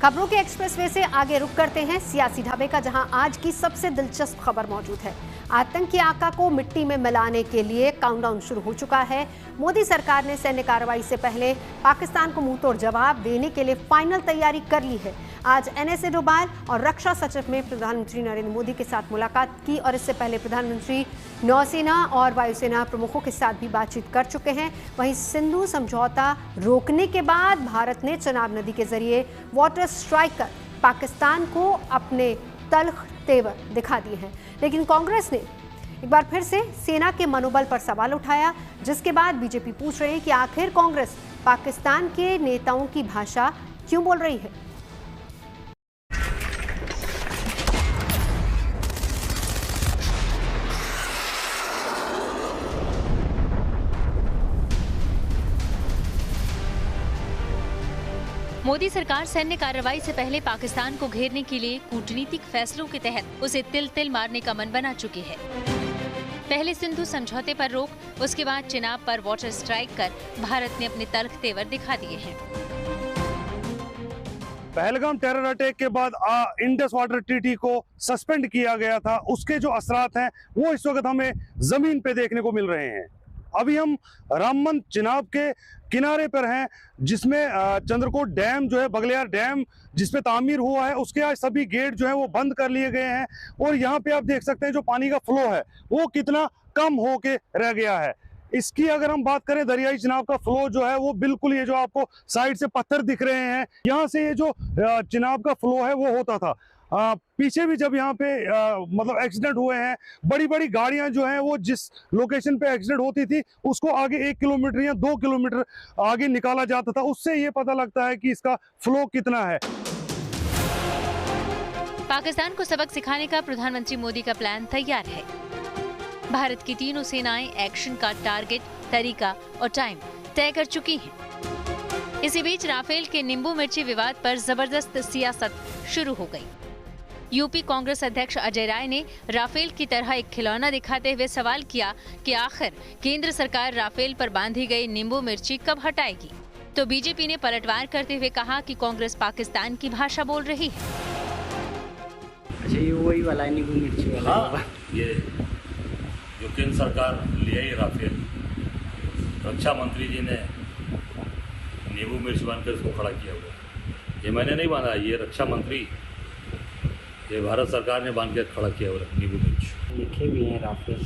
खबरों के एक्सप्रेसवे से आगे रुक करते हैं सियासी ढाबे का, जहां आज की सबसे दिलचस्प खबर मौजूद है। आतंकी आका को मिट्टी में मिलाने के लिए काउंटडाउन शुरू हो चुका है। मोदी सरकार ने सैन्य कार्रवाई से पहले पाकिस्तान को मुंहतोड़ जवाब देने के लिए फाइनल तैयारी कर ली है। आज एनएसए डोभाल और रक्षा सचिव ने प्रधानमंत्री नरेंद्र मोदी के साथ मुलाकात की और इससे पहले प्रधानमंत्री नौसेना और वायुसेना प्रमुखों के साथ भी बातचीत कर चुके हैं। वहीं सिंधु समझौता रोकने के बाद भारत ने चनाब नदी के जरिए वाटर स्ट्राइक कर पाकिस्तान को अपने तल्ख तेवर दिखा दिए हैं। लेकिन कांग्रेस ने एक बार फिर से सेना के मनोबल पर सवाल उठाया, जिसके बाद बीजेपी पूछ रही है कि आखिर कांग्रेस पाकिस्तान के नेताओं की भाषा क्यों बोल रही है। मोदी सरकार सैन्य कार्रवाई से पहले पाकिस्तान को घेरने के लिए कूटनीतिक फैसलों के तहत उसे तिल तिल मारने का मन बना चुकी है। पहले सिंधु समझौते पर रोक, उसके बाद चिनाब पर वाटर स्ट्राइक कर भारत ने अपने तल्ख तेवर दिखा दिए हैं। पहलगाम टेरर अटैक के बाद इंडस वाटर ट्रीटी को सस्पेंड किया गया था, उसके जो असरात हैं वो इस वक्त हमें जमीन पे देखने को मिल रहे हैं। अभी हम रामबन चिनाब के किनारे पर हैं, जिसमें चंद्रकोट डैम जो है, बगलियार डैम जिसपे तामीर हुआ है, उसके आज सभी गेट जो है वो बंद कर लिए गए हैं। और यहाँ पे आप देख सकते हैं जो पानी का फ्लो है वो कितना कम होके रह गया है। इसकी अगर हम बात करें, दरियाई चिनाब का फ्लो जो है वो बिल्कुल, ये जो आपको साइड से पत्थर दिख रहे हैं, यहाँ से ये जो चिनाब का फ्लो है वो होता था। पीछे भी जब यहाँ पे मतलब एक्सीडेंट हुए हैं, बड़ी बड़ी गाड़ियां जो हैं वो जिस लोकेशन पे एक्सीडेंट होती थी उसको आगे 1 किलोमीटर या 2 किलोमीटर आगे निकाला जाता था। उससे ये पता लगता है कि इसका फ्लो कितना है। पाकिस्तान को सबक सिखाने का प्रधानमंत्री मोदी का प्लान तैयार है। भारत की तीनों सेनाएं एक्शन का टारगेट, तरीका और टाइम तय कर चुकी हैं। इसी बीच राफेल के नींबू मिर्ची विवाद पर जबरदस्त सियासत शुरू हो गई। यूपी कांग्रेस अध्यक्ष अजय राय ने राफेल की तरह एक खिलौना दिखाते हुए सवाल किया कि आखिर केंद्र सरकार राफेल पर बांधी गई नींबू मिर्ची कब हटाएगी। तो बीजेपी ने पलटवार करते हुए कहा कि कांग्रेस पाकिस्तान की भाषा बोल रही है। अच्छा, ये वही वाला नींबू मिर्ची वाला। हाँ, ये जो केंद्र सरकार ले आई राफेल, रक्षा मंत्री जी ने नींबू मिर्च बांधकर इसको खड़ा किया हुआ। ये मैंने नहीं बांधा, ये रक्षा मंत्री, ये भारत सरकार ने बांध के खड़ा किया हुआ नींबू मिर्च। लिखे भी हैं राफेल।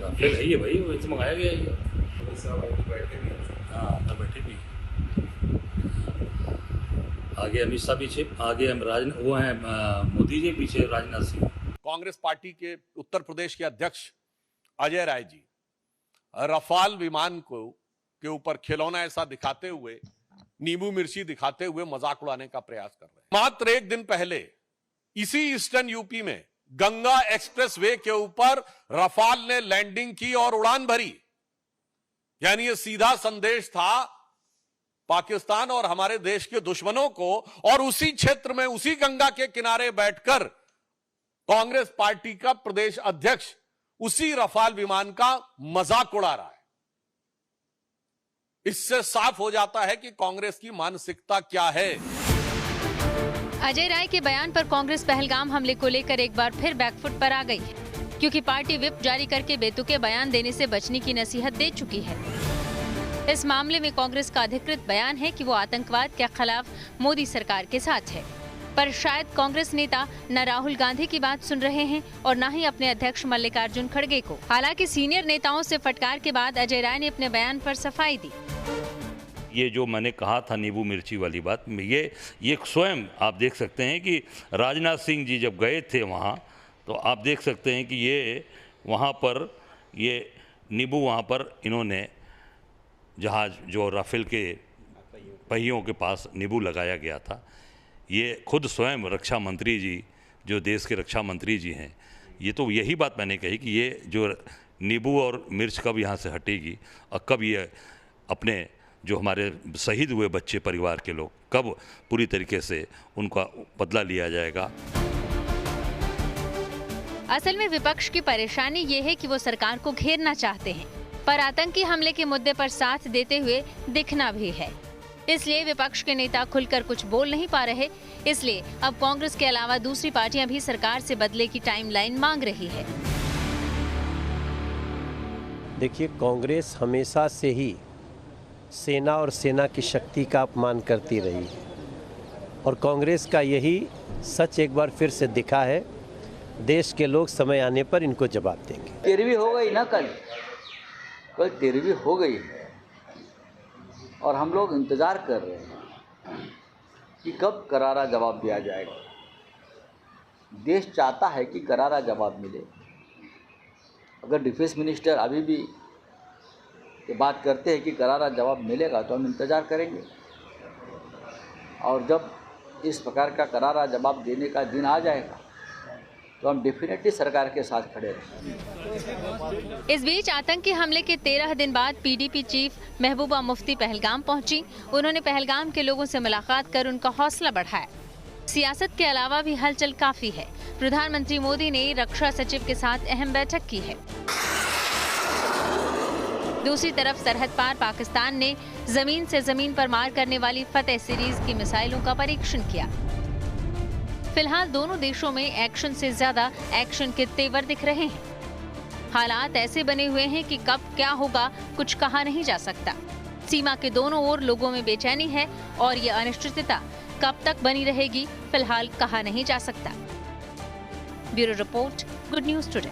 राफेल है ये भाई, वो इससे मंगाया गया है। हाँ, अंदर बैठे भी, आगे अमित शाह पीछे, आगे वो हैं मोदी जी, पीछे राजनाथ सिंह। कांग्रेस पार्टी के उत्तर प्रदेश के अध्यक्ष अजय राय जी रफाल विमान को के ऊपर खिलौना ऐसा दिखाते हुए, नींबू मिर्ची दिखाते हुए मजाक उड़ाने का प्रयास कर रहे हैं। मात्र एक दिन पहले इसी ईस्टर्न यूपी में गंगा एक्सप्रेस वे के ऊपर रफाल ने लैंडिंग की और उड़ान भरी। यानी ये सीधा संदेश था पाकिस्तान और हमारे देश के दुश्मनों को, और उसी क्षेत्र में, उसी गंगा के किनारे बैठकर कांग्रेस पार्टी का प्रदेश अध्यक्ष उसी रफाल विमान का मजाक उड़ा रहा है। इससे साफ हो जाता है कि कांग्रेस की मानसिकता क्या है। अजय राय के बयान पर कांग्रेस पहलगाम हमले को लेकर एक बार फिर बैकफुट पर आ गई है, क्योंकि पार्टी व्हिप जारी करके बेतुके बयान देने से बचने की नसीहत दे चुकी है। इस मामले में कांग्रेस का अधिकृत बयान है कि वो आतंकवाद के खिलाफ मोदी सरकार के साथ है, पर शायद कांग्रेस नेता न राहुल गांधी की बात सुन रहे हैं और न ही अपने अध्यक्ष मल्लिकार्जुन खड़गे को। हालांकि सीनियर नेताओं से फटकार के बाद अजय राय ने अपने बयान पर सफाई दी। ये जो मैंने कहा था नींबू मिर्ची वाली बात, ये स्वयं आप देख सकते हैं कि राजनाथ सिंह जी जब गए थे वहाँ, तो आप देख सकते हैं कि ये वहाँ पर ये नींबू, वहाँ पर इन्होंने जहाज जो राफेल के पहियों के पास नींबू लगाया गया था, ये खुद स्वयं रक्षा मंत्री जी, जो देश के रक्षा मंत्री जी हैं, ये तो यही बात मैंने कही कि ये जो नींबू और मिर्च कब यहाँ से हटेगी और कब ये अपने जो हमारे शहीद हुए बच्चे परिवार के लोग, कब पूरी तरीके से उनका बदला लिया जाएगा। असल में विपक्ष की परेशानी ये है कि वो सरकार को घेरना चाहते हैं, पर आतंकी हमले के मुद्दे पर साथ देते हुए दिखना भी है। इसलिए विपक्ष के नेता खुलकर कुछ बोल नहीं पा रहे। इसलिए अब कांग्रेस के अलावा दूसरी पार्टियां भी सरकार से बदले की टाइमलाइन मांग रही है। देखिए, कांग्रेस हमेशा से ही सेना और सेना की शक्ति का अपमान करती रही है और कांग्रेस का यही सच एक बार फिर से दिखा है। देश के लोग समय आने पर इनको जवाब देंगे। 13वीं हो गई ना, कल 13वीं हो गई और हम लोग इंतज़ार कर रहे हैं कि कब करारा जवाब दिया जाएगा। देश चाहता है कि करारा जवाब मिले। अगर डिफेंस मिनिस्टर अभी भी ये बात करते हैं कि करारा जवाब मिलेगा तो हम इंतज़ार करेंगे और जब इस प्रकार का करारा जवाब देने का दिन आ जाएगा तो हम डेफिनेटली सरकार के साथ खड़े रहेंगे। इस बीच आतंकी हमले के 13 दिन बाद पीडीपी चीफ महबूबा मुफ्ती पहलगाम पहुंची। उन्होंने पहलगाम के लोगों से मुलाकात कर उनका हौसला बढ़ाया। सियासत के अलावा भी हलचल काफी है। प्रधानमंत्री मोदी ने रक्षा सचिव के साथ अहम बैठक की है। दूसरी तरफ सरहद पार पाकिस्तान ने जमीन से जमीन पर मार करने वाली फतेह सीरीज की मिसाइलों का परीक्षण किया। फिलहाल दोनों देशों में एक्शन से ज्यादा एक्शन के तेवर दिख रहे हैं। हालात ऐसे बने हुए हैं कि कब क्या होगा कुछ कहा नहीं जा सकता। सीमा के दोनों ओर लोगों में बेचैनी है और ये अनिश्चितता कब तक बनी रहेगी फिलहाल कहा नहीं जा सकता। Bureau report, good news today.